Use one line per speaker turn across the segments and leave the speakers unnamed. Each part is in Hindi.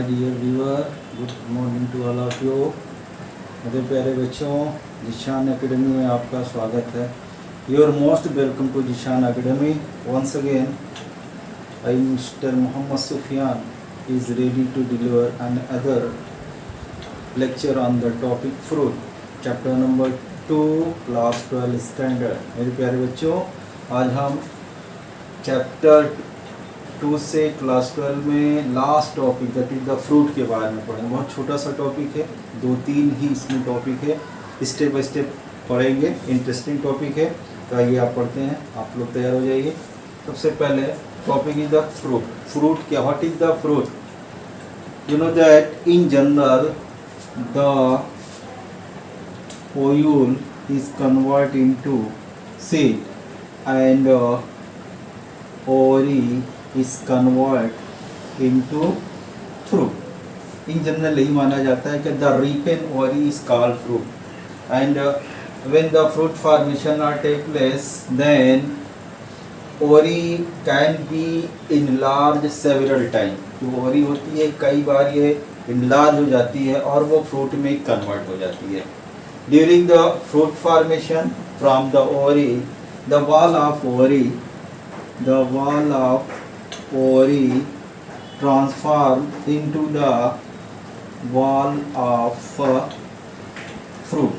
Dear viewer, good morning to all of you. मेरे प्यारे बच्चों, जिशान एकेडमी में आपका स्वागत है। You are most welcome to Zeeshan academy. Once again I mister Mohammad Sufiyan is ready to deliver another lecture on the topic fruit, chapter number 2, class 12 standard. मेरे प्यारे बच्चों, आज हम चैप्टर 2 से क्लास 12 में last topic that is the fruit के बारे में पढ़ेंगे। बहुत छोटा सा टॉपिक है, 2-3 ही इसमें टॉपिक है, स्टेप बाय स्टेप पढ़ेंगे। इंटरेस्टिंग टॉपिक है, तो आइए आप पढ़ते हैं। आप लोग तैयार हो जाइए। सबसे पहले topic is the fruit. Fruit क्या, what is the fruit? You know that in general the ovule is convert into seed and ovary is convert into fruit. In general यही माना जाता है कि the ripen ovary is called fruit and when the fruit formation are take place then ovary can be enlarged several times. जो ovary होती है कई बार ये enlarge हो जाती है और वो fruit में convert हो जाती है. During the fruit formation from the ovary, the wall of ovary transform into the wall of fruit.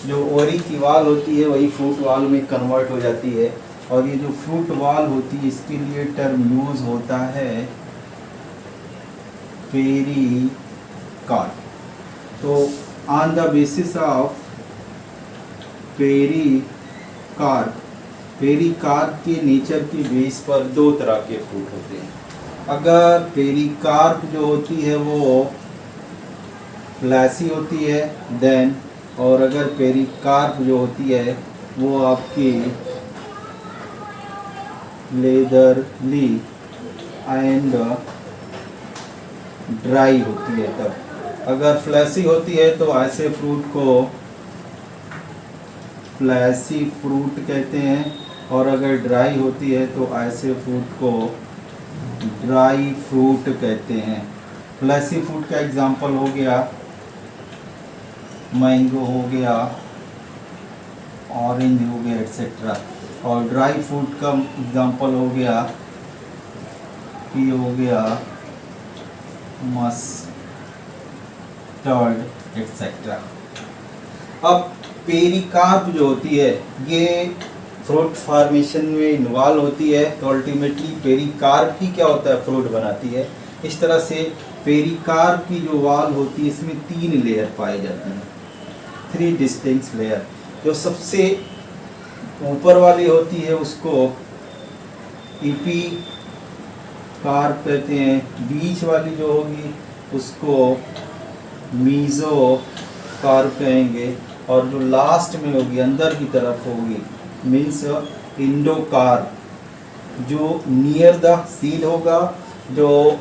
जो ओरी की वाल होती है वही फ्रूट वाल में कन्वर्ट हो जाती है। और ये जो फ्रूट वाल होती है इसके लिए टर्म यूज होता है पेरिकार्प। तो on the basis of pericarp के नेचर के बेस पर दो तरह के फ्रूट होते हैं। अगर पेरिकार्प जो होती है वो फ्लैसी होती है देन, और अगर पेरिकार्प जो होती है वो आपकी लेदरली एंड ड्राई होती है। तब अगर फ्लैसी होती है तो ऐसे फ्रूट को फ्लैसी फ्रूट कहते हैं, और अगर ड्राई होती है तो ऐसे फ्रूट को ड्राई फ्रूट कहते हैं। फ्लैसी फ्रूट का एग्जांपल हो गया मैंगो हो गया, ऑरेंज हो गया एट्सेट्रा। और ड्राई फ्रूट का एग्जांपल हो गया कि हो गया मस्टर्ड एट्सेट्रा। अब पेरिकार्प जो होती है ये फ्रूट फार्मेशन में इन्वॉल्व होती है, तो अल्टीमेटली पेरिकार्प ही क्या होता है, फ्रूट बनाती है। इस तरह से पेरिकार्प की जो वाल होती है इसमें 3 लेयर पाए जाते हैं, 3 डिस्टिंक्ट लेयर। जो सबसे ऊपर वाली होती है उसको एपिकार्प कहते हैं, बीच वाली जो होगी उसको मीजोकार्प कहेंगे, और जो लास्ट में होगी अंदर की तरफ होगी मीन्स इंडोकार्प। जो नियर द सीड होगा, जो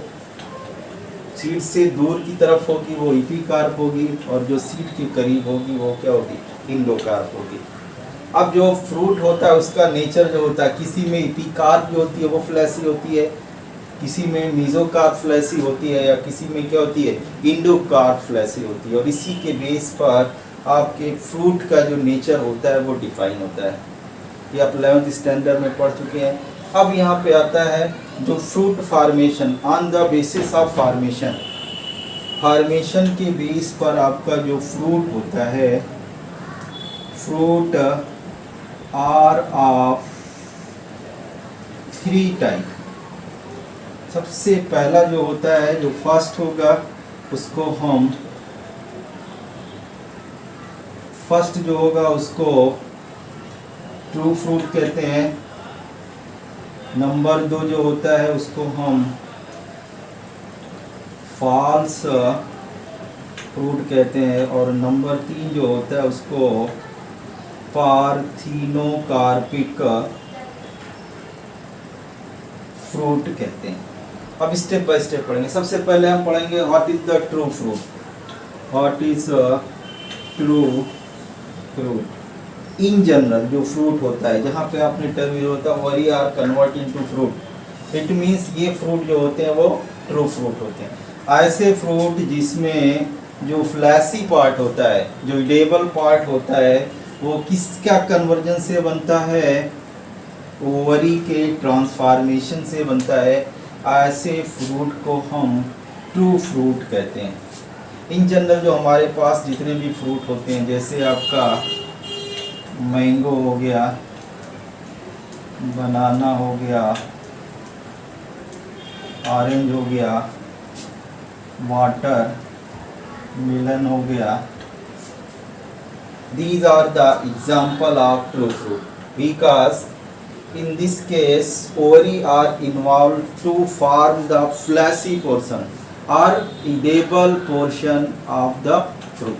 सीड से दूर की तरफ होगी वो एपिकार्प होगी, और जो सीड के करीब होगी वो क्या होगी, इंडोकार्प होगी। अब जो फ्रूट होता है उसका नेचर जो होता है, किसी में एपिकार्प जो होती है वो फ्लैसी होती है, किसी में मीजोकार्प फ्लैसी होती है, या किसी में क्या होती है, इंडोकार्प फ्लैसी होती है। और इसी के बेस पर आपके फ्रूट का जो नेचर होता है वो डिफाइन होता है। ये आप 11th स्टैंडर्ड में पढ़ चुके हैं। अब यहाँ पे आता है जो fruit formation on the basis of formation के बेस पर आपका जो फ्रूट होता है, फ्रूट आर ऑफ 3 टाइप। सबसे पहला जो होता है, जो फर्स्ट होगा उसको हम फर्स्ट जो होगा उसको ट्रू फ्रूट कहते हैं। नंबर 2 जो होता है उसको हम फॉल्स फ्रूट कहते हैं, और नंबर 3 जो होता है उसको पार्थिनोकार्पिक फ्रूट कहते हैं। अब स्टेप बाय स्टेप पढ़ेंगे। सबसे पहले हम पढ़ेंगे what is the true fruit. What is true fruit? In general जो फ्रूट होता है, जहाँ पे आपने टर्म यूज होता है ovary are convert into fruit, it means ये फ्रूट जो होते हैं वो ट्रू फ्रूट होते हैं। ऐसे फ्रूट जिसमें जो फ्लैसी पार्ट होता है, जो इडेबल पार्ट होता है, वो किसका कन्वर्जन से बनता है? ओवरी के ट्रांसफॉर्मेशन से बनता है। ऐसे फ्रूट को हम ट्रू फ्रूट कहते हैं। इन जनरल जो हमारे पास जितने भी फ्रूट होते हैं, जैसे आपका मैंगो हो गया, बनाना हो गया, ऑरेंज हो गया, वाटर मिलन हो गया, these are the example of true fruit because in this case ovary are involved to form the fleshy portion or edible portion of the fruit।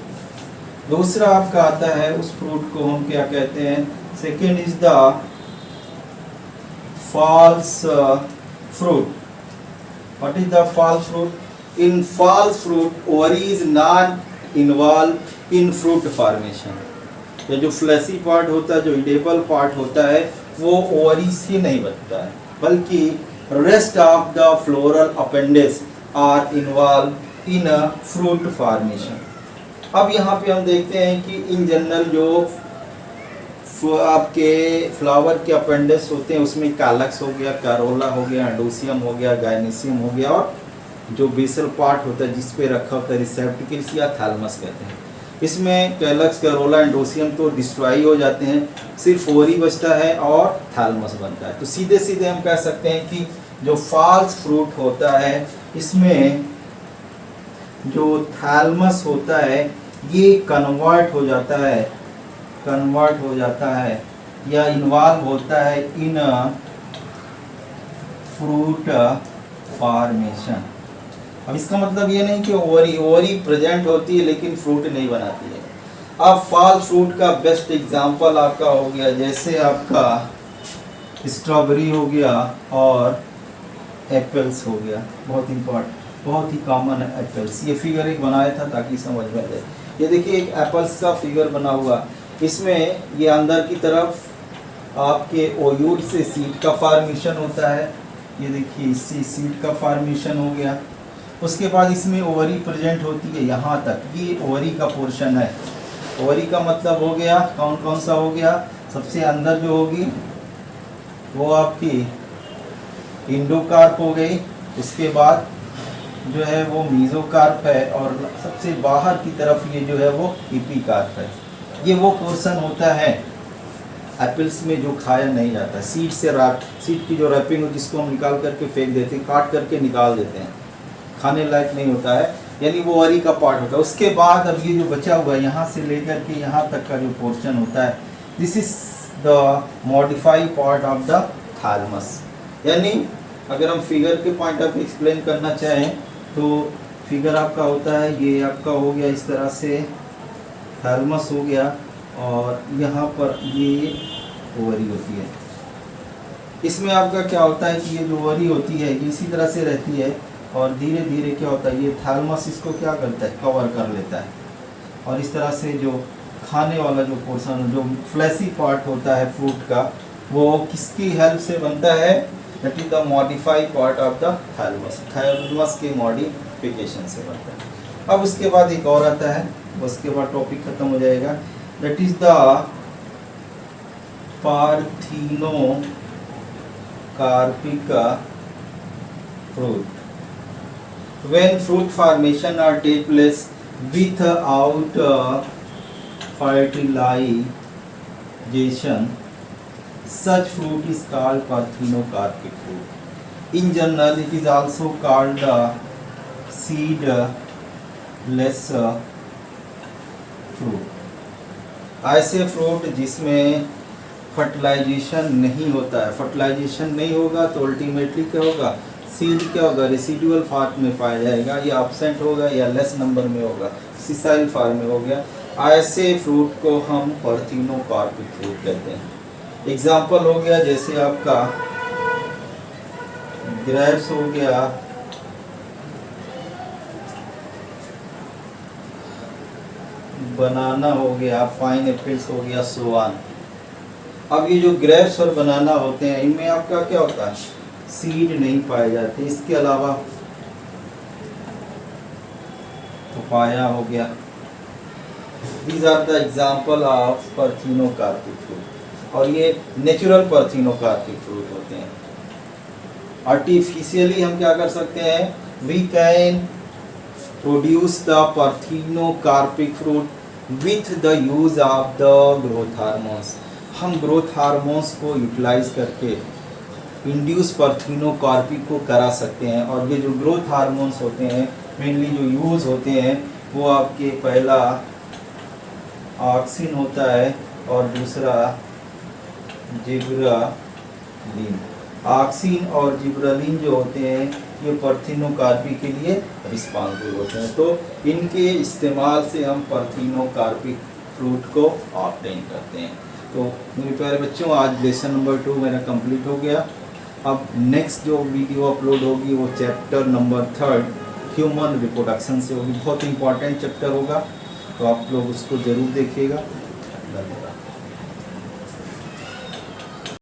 दूसरा आपका आता है, उस फ्रूट को हम क्या कहते हैं? Second is the false fruit। What is the false fruit? In false fruit, ovary is not involved in fruit formation। ये जो फ्लैसी पार्ट होता है, जो इडेबल पार्ट होता है, वो ओवरी से नहीं बनता है, बल्कि rest of the floral appendage are involve in a fruit formation. अब यहाँ पे हम देखते हैं कि इन जनरल जो आपके फ्लावर के अपेंडेज होते हैं, उसमें कैलक्स हो गया, कैरोला हो गया, एंडोसियम हो गया, गायनेसियम हो गया, और जो बेसल पार्ट होता है जिस पे रखा होता है रिसेप्टिकल्स या थैलमस कहते हैं। इसमें कैलक्स, कैरोला, एंडोसियम तो डिस्ट्रॉय हो जाते हैं, सिर्फ ओवरी बचता है और थैलमस बनता है। तो सीधे सीधे हम कह सकते हैं कि जो फॉल्स फ्रूट होता है, इसमें जो थैलमस होता है ये कन्वर्ट हो जाता है या इन्वॉल्व होता है इन फ्रूट फॉर्मेशन। अब इसका मतलब ये नहीं कि ओवरी प्रेजेंट होती है लेकिन फ्रूट नहीं बनाती है। अब फॉल्स फ्रूट का बेस्ट एग्जांपल आपका हो गया, जैसे आपका स्ट्रॉबेरी हो गया और एप्पल्स हो गया। बहुत इंपॉर्टेंट, बहुत ही कॉमन है एप्पल्स। ये फिगर एक बनाया था ताकि समझ में आ जाए। ये देखिए एक एप्पल्स का फिगर बना हुआ, इसमें ये अंदर की तरफ आपके ओयूल से सीड का फॉर्मेशन होता है। ये देखिए इससे सीड का फॉर्मेशन हो गया। उसके बाद इसमें ओवरी प्रेजेंट होती है यहाँ तक, ये ओवरी का पोर्शन है। ओवरी का मतलब हो गया कौन कौन सा हो गया? सबसे अंदर जो होगी वो आपकी इंडोकार्प हो गई, उसके बाद जो है वो मीजोकार्प है, और सबसे बाहर की तरफ ये जो है वो एपिकार्प है। ये वो पोर्शन होता है एप्पल्स में जो खाया नहीं जाता, सीड से रैप, सीड की जो रैपिंग हो जिसको हम निकाल करके फेंक देते हैं, काट करके निकाल देते हैं, खाने लायक नहीं होता है, यानी वो ओवरी का पार्ट होता है। उसके बाद अब ये जो बचा हुआ है यहाँ से लेकर के यहाँ तक का जो पोर्शन होता है, this is the modified part of the thalamus. यानी अगर हम फिगर के पॉइंट ऑफ एक्सप्लेन करना चाहें तो फिगर आपका होता है, ये आपका हो गया इस तरह से थैलमस हो गया, और यहाँ पर ये ओवरी होती है। इसमें आपका क्या होता है कि ये जो ओवरी होती है ये इसी तरह से रहती है, और धीरे धीरे क्या होता है ये थैलमस इसको क्या करता है, कवर कर लेता है, और इस तरह से जो खाने वाला जो पोर्शन, जो फ्लैसी पार्ट होता है फ्रूट का, वो किसकी हेल्प से बनता है? That is the modified part of the thalamus. Thalamus के मॉडिफिकेशन से बनता है। अब उसके बाद एक और आता है, उसके बाद टॉपिक खत्म हो जाएगा। That is the parthenocarpic fruit। When fruit formation are take place without fertilization, such fruit is called parthenocarpic fruit. In general, it is also called seedless fruit। ऐसे फ्रूट जिसमें फर्टिलाइजेशन नहीं होता है, फर्टिलाइजेशन नहीं होगा तो अल्टीमेटली क्या होगा, सीड क्या होगा, रेसिडुअल फॉर्म में पाया जाएगा, या एब्सेंट होगा या लेस नंबर में होगा, सिसाइल फॉर्म में हो गया। ऐसे फ्रूट को हम पार्थिनोकार्पिक फ्रूट कहते हैं। एग्जाम्पल हो गया जैसे आपका ग्रेप्स हो गया, बनाना हो गया, पाइन एप्पल्स हो गया, सोआन। अब ये जो ग्रेप्स और बनाना होते हैं इनमें आपका क्या होता है, सीड नहीं पाए जाते। इसके अलावा पपाया हो गया। These are the example of parthenocarpic fruit, और ये नेचुरल पार्थेनोकार्पिक फ्रूट होते हैं। आर्टिफिशियली हम क्या कर सकते हैं, we can produce the parthenocarpic fruit with the use of the growth hormones. हम ग्रोथ हार्मोन्स को यूटिलाइज करके इंड्यूस पार्थेनोकार्पिक को करा सकते हैं। और ये जो ग्रोथ हार्मोन्स होते हैं मेनली जो यूज़ होते हैं वो आपके पहला ऑक्सिन होता है और दूसरा जिब्रेलिन। ऑक्सिन और जिब्रेलिन जो होते हैं ये पार्थेनोकार्पिक के लिए रिस्पॉन्सिबल होते हैं। तो इनके इस्तेमाल से हम पार्थेनोकार्पिक फ्रूट को ऑब्टेन करते हैं। तो मेरे प्यारे बच्चों, आज लेसन नंबर 2 मेरा कंप्लीट हो गया। अब नेक्स्ट जो वीडियो अपलोड होगी वो चैप्टर नंबर 3 ह्यूमन रिप्रोडक्शन से होगी। बहुत इंपॉर्टेंट चैप्टर होगा, तो आप लोग उसको ज़रूर देखिएगा। धन्यवाद।